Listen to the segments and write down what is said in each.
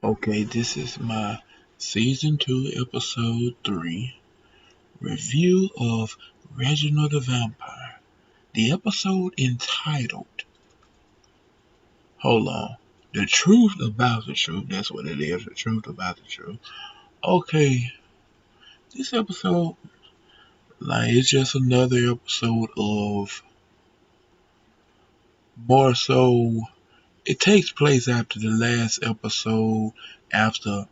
Okay, this is my season 2, episode 3 review of Reginald the Vampire. The episode entitled, hold on, The Truth About the Truth. That's what it is, The Truth About the Truth. Okay, this episode, it's just another episode of more so. It takes place after the last episode, after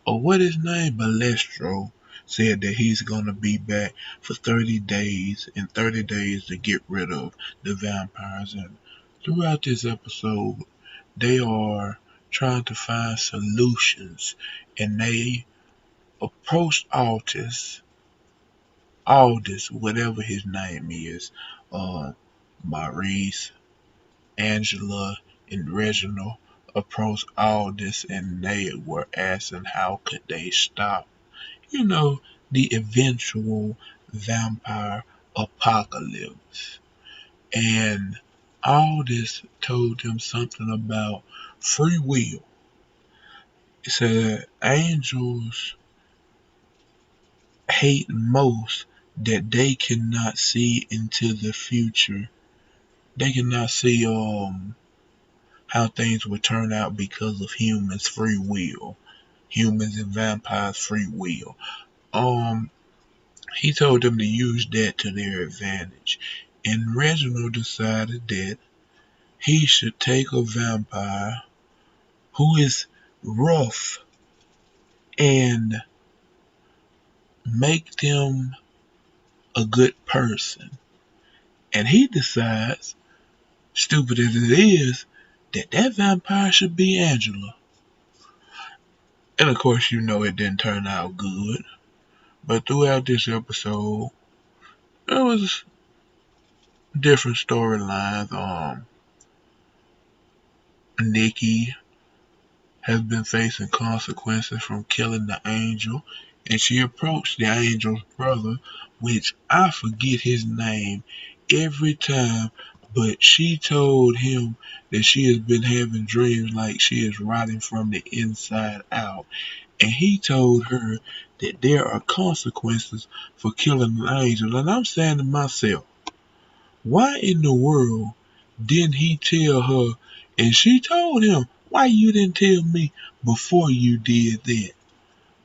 what his name, Balestro, said that he's gonna be back for 30 days, in 30 days to get rid of the vampires. And throughout this episode, they are trying to find solutions, and they approached Aldous, whatever his name is, uh, Maurice, Angela, and Reginald approached Aldous, and they were asking how could they stop you know, the eventual vampire apocalypse. And all this told him something about free will. It said angels hate most that they cannot see into the future. They cannot see how things would turn out because of humans' free will. Humans and vampires' free will. Um He told them to use that to their advantage, and Reginald decided that he should take a vampire who is rough and make them a good person. And he decides, stupid as it is, that that vampire should be Angela. And of course, it didn't turn out good. But throughout this episode, there was different storylines. Nikki has been facing consequences from killing the angel, and she approached the angel's brother, which I forget his name every time, but she told him that she has been having dreams like she is rotting from the inside out, and he told her that there are consequences for killing an angel, and I'm saying to myself, why in the world didn't he tell her? And she told him, why you didn't tell me before you did that?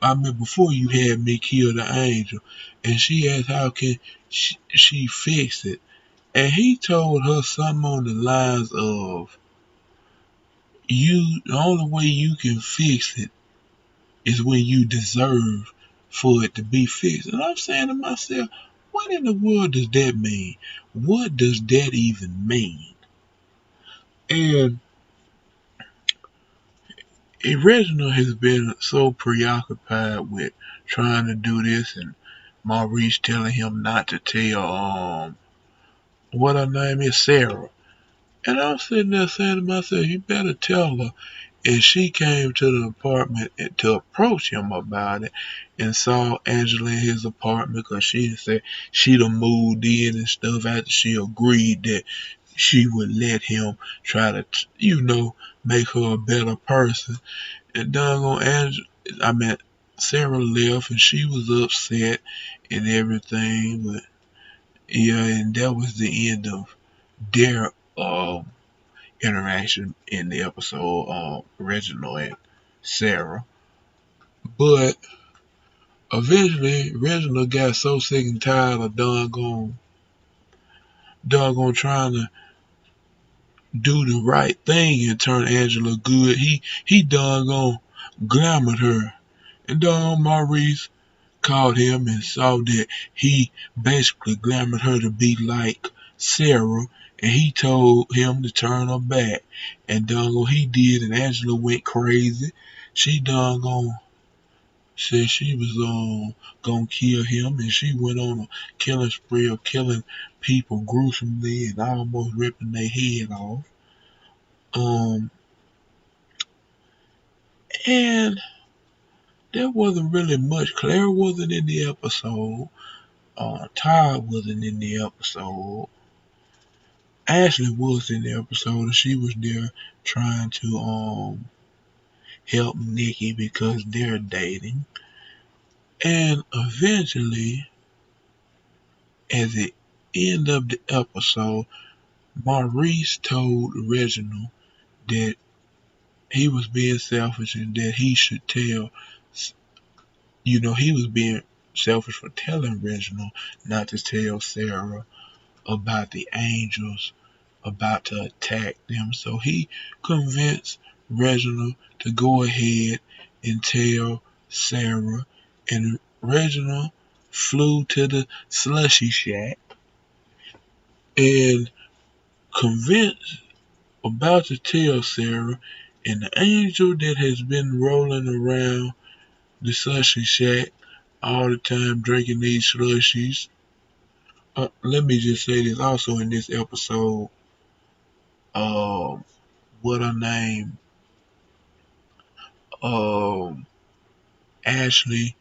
I mean, before you had me kill the angel. And she asked, how can she fix it? And he told her something on the lines of, the only way you can fix it is when you deserve for it to be fixed. And I'm saying to myself, what in the world does that mean? What does that even mean? And Reginald has been so preoccupied with trying to do this, and Maurice telling him not to tell what her name is, Sarah. And I'm sitting there saying to myself, you better tell her. And she came to the apartment to approach him about it, and saw Angela in his apartment because she said she'd have moved in and stuff after she agreed that she would let him try to, make her a better person. And doggone Angela, I mean, Sarah left and she was upset and everything. But yeah, and that was the end of their interaction in the episode, Reginald and Sarah. But eventually, Reginald got so sick and tired of doggone trying to do the right thing and turn Angela good. He doggone glamored her. And doggone Maurice called him and saw that he basically glamored her to be like Sarah, and he told him to turn her back. And doggone he did, and Angela went crazy. She doggone said she was gonna kill him, and she went on a killing spree of killing people gruesomely and almost ripping their head off. Um, and there wasn't really much. Claire wasn't in the episode. Todd wasn't in the episode. Ashley was in the episode, and she was there trying to help Nikki because they're dating. And eventually, at the end of the episode, Maurice told Reginald that he was being selfish and that he should tell, he was being selfish for telling Reginald not to tell Sarah about the angels about to attack them. So he convinced Reginald to go ahead and tell Sarah, and Reginald flew to the slushy shack and convinced about to tell Sarah, and the angel that has been rolling around the slushy shack all the time drinking these slushies. Let me just say this also in this episode. Um, what her name? Um, Ashley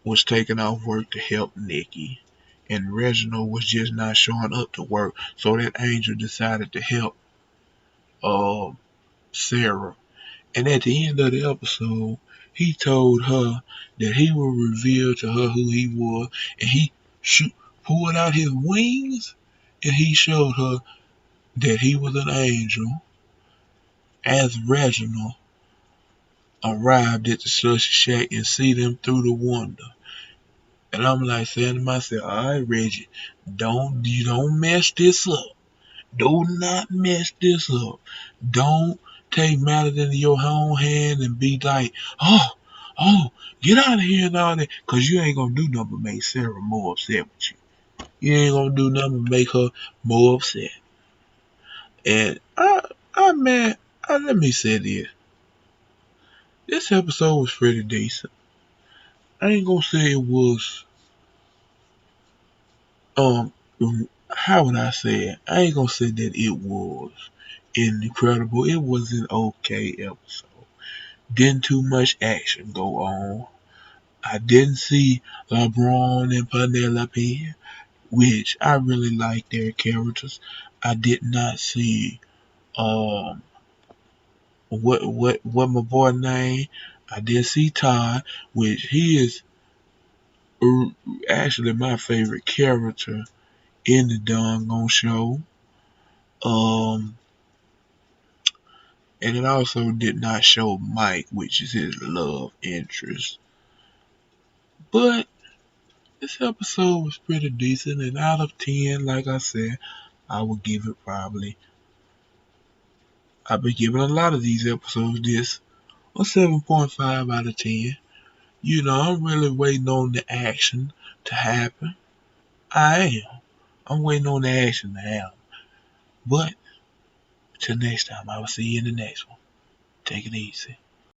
was taking off work to help Nikki, and Reginald was just not showing up to work. So that angel decided to help um Sarah. And at the end of the episode, he told her that he would reveal to her who he was, and he pulled out his wings and he showed her that he was an angel as Reginald arrived at the sushi shack and see them through the window. And I'm like saying to myself, all right, Reggie, you don't mess this up. Do not mess this up. Don't take matters into your own hand and be like, oh, oh, get out of here and all that. Because you ain't going to do nothing but make Sarah more upset with you. You ain't going to do nothing but make her more upset. And man, let me say this. This episode was pretty decent. I ain't going to say it was, um, how would I say it? I ain't going to say that it was incredible. It was an okay episode. Didn't too much action go on. I didn't see LeBron and Penelope, which I really like their characters. I did not see um what my boy name. I did see Todd, which he is uh, actually my favorite character in the doggone show. Um, and it also did not show Mike, which is his love interest. But this episode was pretty decent, and out of 10, like I said, I would give it probably. I've been giving a lot of these episodes this a 7.5 out of 10. I'm really waiting on the action to happen. I am. I'm waiting on the action to happen. But till next time, I will see you in the next one. Take it easy.